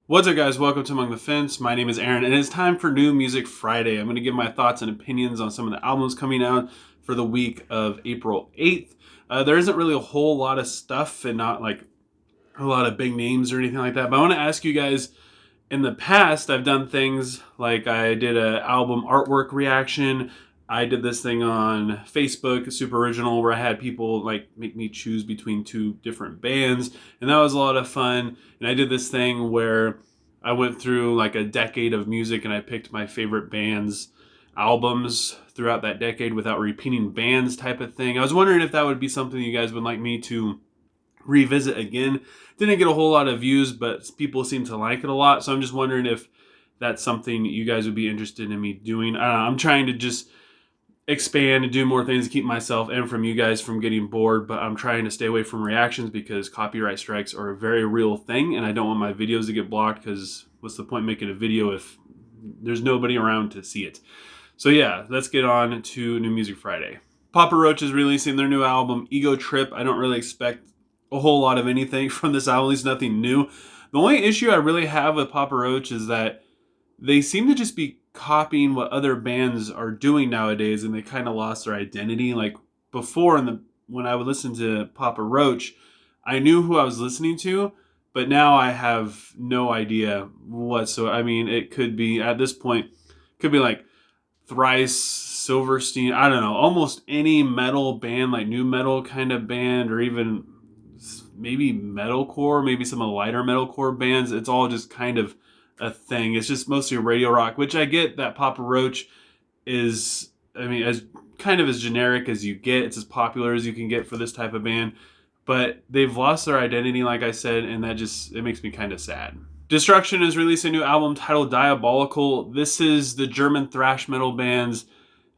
What's up, guys? Welcome to Among the Fence. My name is Aaron, and it's time for New Music Friday. I'm going to give my thoughts and opinions on some of the albums coming out for the week of April 8th. There isn't really a whole lot of stuff and not like a lot of big names or anything like that, but I want to ask you guys, in the past, I've done things like I did an album artwork reaction. I did this thing on Facebook, Super Original, where I had people like make me choose between two different bands, and that was a lot of fun. And I did this thing where I went through like a decade of music and I picked my favorite bands' albums throughout that decade without repeating bands type of thing. I was wondering if that would be something you guys would like me to revisit again. Didn't get a whole lot of views, but people seem to like it a lot. So I'm just wondering if that's something you guys would be interested in me doing. I don't know, I'm trying to just expand and do more things to keep myself and from you guys from getting bored, but I'm trying to stay away from reactions because copyright strikes are a very real thing, and I don't want my videos to get blocked because what's the point making a video if there's nobody around to see it? So yeah, let's get on to New Music Friday. Papa Roach is releasing their new album, Ego Trip. I don't really expect a whole lot of anything from this album, at least nothing new. The only issue I really have with Papa Roach is that they seem to just be copying what other bands are doing nowadays, and they kind of lost their identity. Like before, when I would listen to Papa Roach, I knew who I was listening to, but now I have no idea what. So I mean, it could be at this point, could be like Thrice, Silverstein. I don't know, almost any metal band, like new metal kind of band, or even maybe metalcore, maybe some of the lighter metalcore bands. It's all just kind of a thing. It's just mostly radio rock, which I get that Papa Roach is, I mean, as kind of as generic as you get. It's as popular as you can get for this type of band, but they've lost their identity, like I said, and that just, it makes me kind of sad. Destruction is releasing a new album titled Diabolical. This is the German thrash metal band's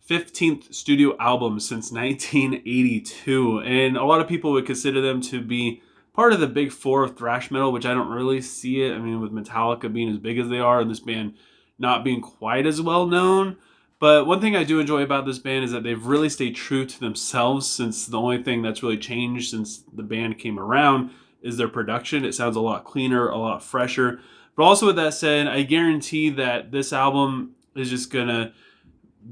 15th studio album since 1982, and a lot of people would consider them to be part of the big four of thrash metal, which I don't really see it. I mean, with Metallica being as big as they are and this band not being quite as well known. But one thing I do enjoy about this band is that they've really stayed true to themselves, since the only thing that's really changed since the band came around is their production. It sounds a lot cleaner, a lot fresher. But also with that said, I guarantee that this album is just going to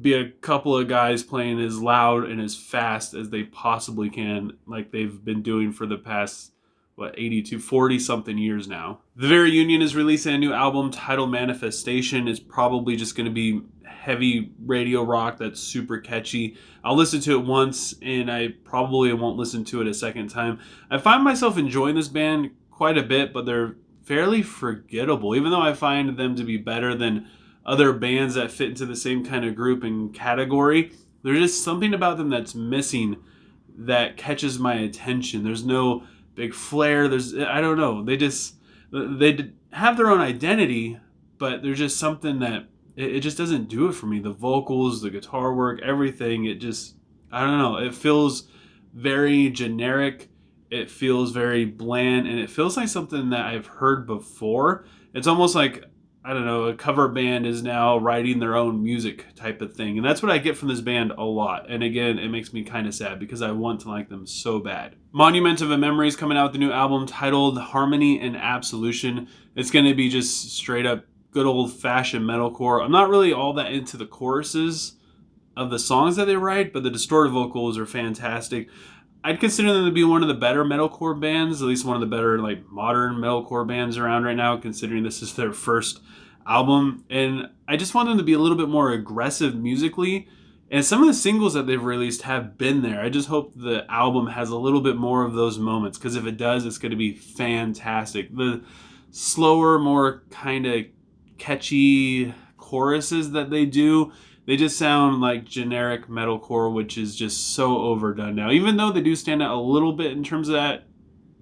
be a couple of guys playing as loud and as fast as they possibly can, like they've been doing for the past 40 something years now. The Veer Union is releasing a new album titled Manifestation. It's probably just going to be heavy radio rock that's super catchy. I'll listen to it once and I probably won't listen to it a second time. I find myself enjoying this band quite a bit, but they're fairly forgettable, even though I find them to be better than other bands that fit into the same kind of group and category. There's just something about them that's missing that catches my attention. There's no big flair. I don't know. They have their own identity, but there's just something that it just doesn't do it for me. The vocals, the guitar work, everything. It just, I don't know. It feels very generic. It feels very bland, and it feels like something that I've heard before. It's almost like, I don't know, a cover band is now writing their own music type of thing. And that's what I get from this band a lot. And again, it makes me kind of sad because I want to like them so bad. Monument of a Memory is coming out with a new album titled Harmony and Absolution. It's going to be just straight up good old fashioned metalcore. I'm not really all that into the choruses of the songs that they write, but the distorted vocals are fantastic. I'd consider them to be one of the better metalcore bands, at least one of the better like modern metalcore bands around right now, considering this is their first album. And I just want them to be a little bit more aggressive musically. And some of the singles that they've released have been there. I just hope the album has a little bit more of those moments, because if it does, it's going to be fantastic. The slower, more kind of catchy choruses that they do, they just sound like generic metalcore, which is just so overdone now. Even though they do stand out a little bit in terms of that,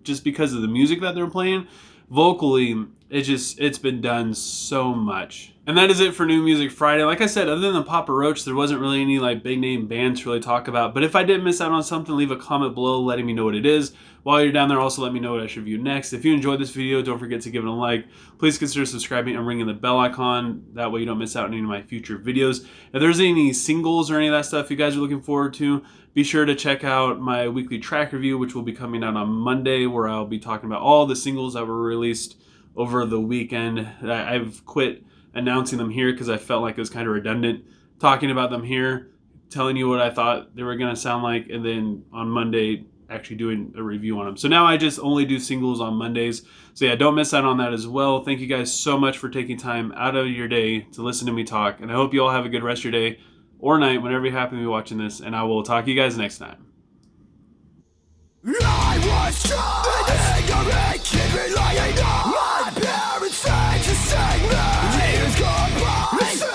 just because of the music that they're playing, vocally, it's been done so much. And that is it for New Music Friday. Like I said, other than Papa Roach, there wasn't really any like big name bands to really talk about. But if I did miss out on something, leave a comment below letting me know what it is. While you're down there, also let me know what I should review next. If you enjoyed this video, don't forget to give it a like. Please consider subscribing and ringing the bell icon. That way you don't miss out on any of my future videos. If there's any singles or any of that stuff you guys are looking forward to, be sure to check out my weekly track review, which will be coming out on Monday, where I'll be talking about all the singles that were released over the weekend. I've quit announcing them here because I felt like it was kind of redundant talking about them here, telling you what I thought they were going to sound like, and then on Monday actually doing a review on them. So now I just only do singles on Mondays. So yeah, don't miss out on that as well. Thank you guys so much for taking time out of your day to listen to me talk, and I hope you all have a good rest of your day or night whenever you happen to be watching this, and I will talk to you guys next time. I was trying to ignorant kid relying on my parents' said to save me. Years gone by.